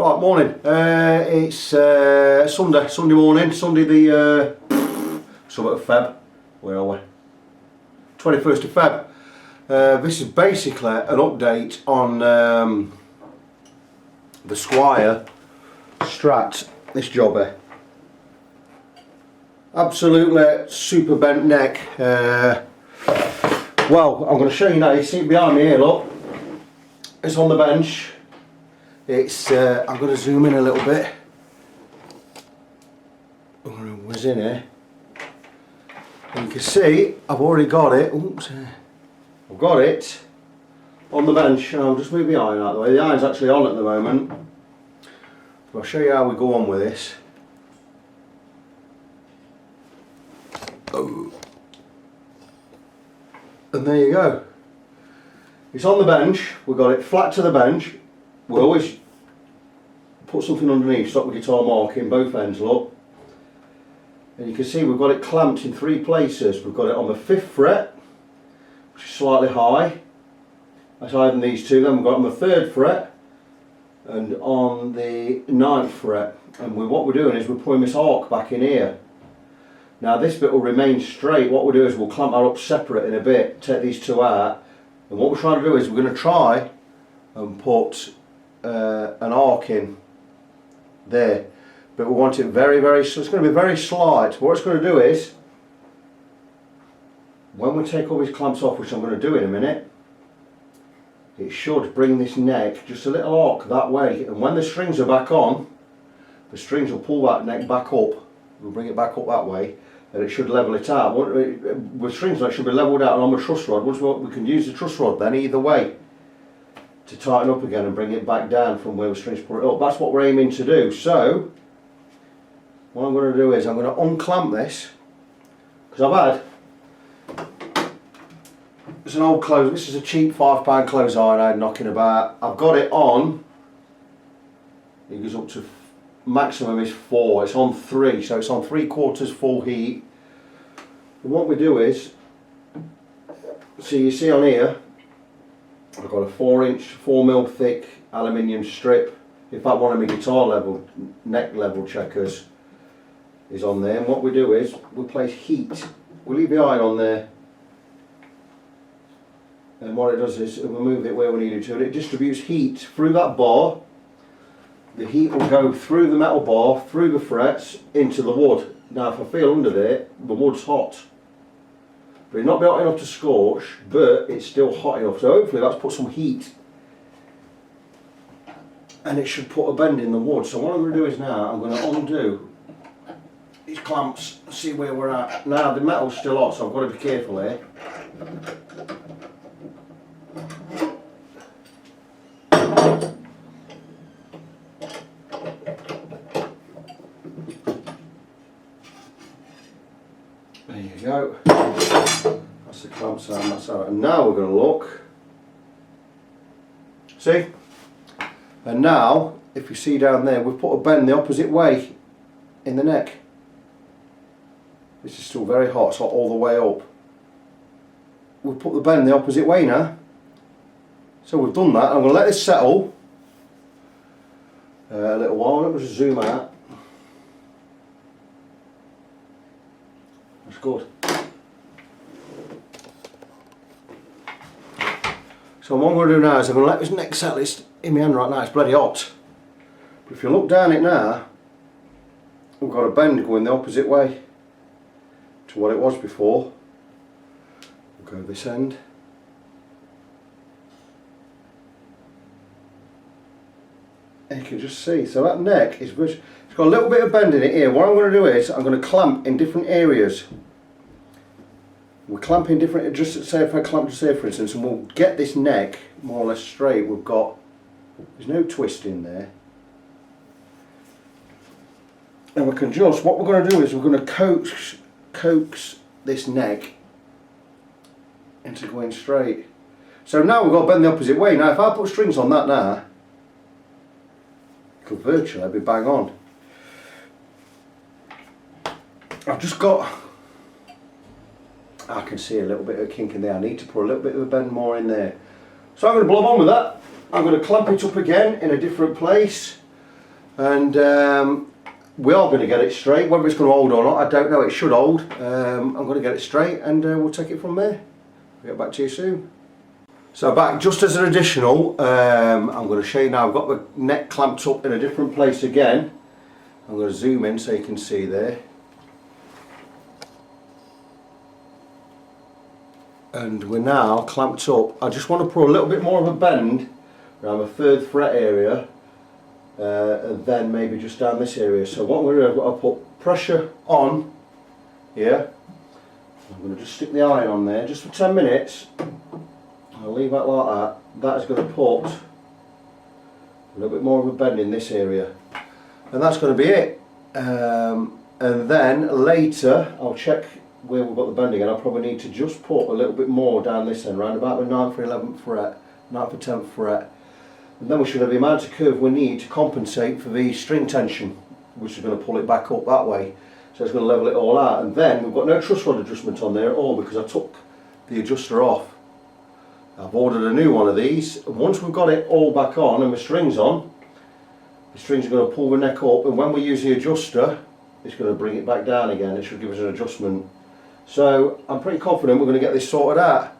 Right, morning. It's Sunday morning, Sunday the something of Feb. Where are we? 21st of Feb. This is basically an update on the Squier Strat. This jobber. Absolutely super bent neck. Well, I'm going to show you now. You see it behind me here. Look, it's on the bench. It's I'm going to zoom in a little bit. I'm going to whiz in here. And you can see I've already got it. Oops, I've got it on the bench. I'll just move the iron out of the way. The iron's actually on at the moment. I'll show you how we go on with this. Oh. And there you go. It's on the bench. We've got it flat to the bench. We always put something underneath, stop the guitar marking, both ends, look. And you can see we've got it clamped in three places. We've got it on the 5th fret, which is slightly high. That's higher than these two. Then we've got it on the 3rd fret and on the 9th fret. And what we're doing is we're putting this arc back in here. Now this bit will remain straight. What we'll do is we'll clamp that up separate in a bit, take these two out. And what we're trying to do is we're going to try and put an arc in there, but we want it very, so it's going to be very slight. What it's going to do is, when we take all these clamps off, which I'm going to do in a minute, it should bring this neck just a little arc that way, and when the strings are back on, the strings will pull that neck back up. We'll bring it back up that way, and it should level it out. With strings, that should be leveled out, and on the truss rod, we can use the truss rod then either way to tighten up again and bring it back down from where the strings put it up. That's what we're aiming to do. So what I'm going to do is I'm going to unclamp this, because I've had, it's an old clothes, this is a cheap £5 clothes iron I had knocking about. I've got it on, it goes up to maximum is 4, it's on 3, so it's on 3/4 full heat. And what we do is, so you see on here I've got a 4mm thick aluminium strip. In fact, one of my guitar level, neck level checkers is on there. And what we do is we place heat. We leave the iron on there, and what it does is we move it where we need it to, and it distributes heat through that bar. The heat will go through the metal bar, through the frets, into the wood. Now, if I feel under there, the wood's hot. But it's not hot enough to scorch, but it's still hot enough. So hopefully that's put some heat, and it should put a bend in the wood. So what I'm going to do is now I'm going to undo these clamps, see where we're at. Now the metal's still hot, so I've got to be careful here. There you go. That's the clamp sound, that's out. And now we're going to look. See? And now, if you see down there, we've put a bend the opposite way in the neck. This is still very hot, it's hot all the way up. We've put the bend the opposite way now. So we've done that. I'm going to let this settle a little while. Let me just zoom out. That's good. So what I'm going to do now is I'm going to let this neck settle. It's in my hand right now, it's bloody hot. But if you look down it now, we've got a bend going the opposite way to what it was before. We'll go this end. And you can just see, so that neck is, it's got a little bit of bend in it here. What I'm going to do is I'm going to clamp in different areas. We're clamping different, just say if I clamp to say for instance, and we'll get this neck more or less straight. We've got, there's no twist in there. And we can just, what we're going to do is we're going to coax this neck into going straight. So now we've got to bend the opposite way. Now if I put strings on that now, it'll virtually be bang on. I've just got, I can see a little bit of kink in there. I need to put a little bit of a bend more in there. So I'm going to blob on with that. I'm going to clamp it up again in a different place. and we are going to get it straight. Whether it's going to hold or not, I don't know. It should hold. I'm going to get it straight, and we'll take it from there. I'll get back to you soon. So back just as an additional, I'm going to show you now. I've got the neck clamped up in a different place again. I'm going to zoom in so you can see there. And we're now clamped up. I just want to put a little bit more of a bend around the 3rd fret area, and then maybe just down this area. So what we're going to do, I've got to put pressure on here. I'm going to just stick the iron on there just for 10 minutes. I'll leave that like that. That is going to put a little bit more of a bend in this area, and that's going to be it. And then later I'll check where we've got the bending, and I'll probably need to just put a little bit more down this end, round about the 9th or 11th fret, 9th or 10th fret, and then we should have the amount of curve we need to compensate for the string tension, which is going to pull it back up that way. So it's going to level it all out, and then we've got no truss rod adjustment on there at all because I took the adjuster off. I've ordered a new one of these, and once we've got it all back on and the strings on, the strings are going to pull the neck up, and when we use the adjuster, it's going to bring it back down again. It should give us an adjustment. So I'm pretty confident we're going to get this sorted out.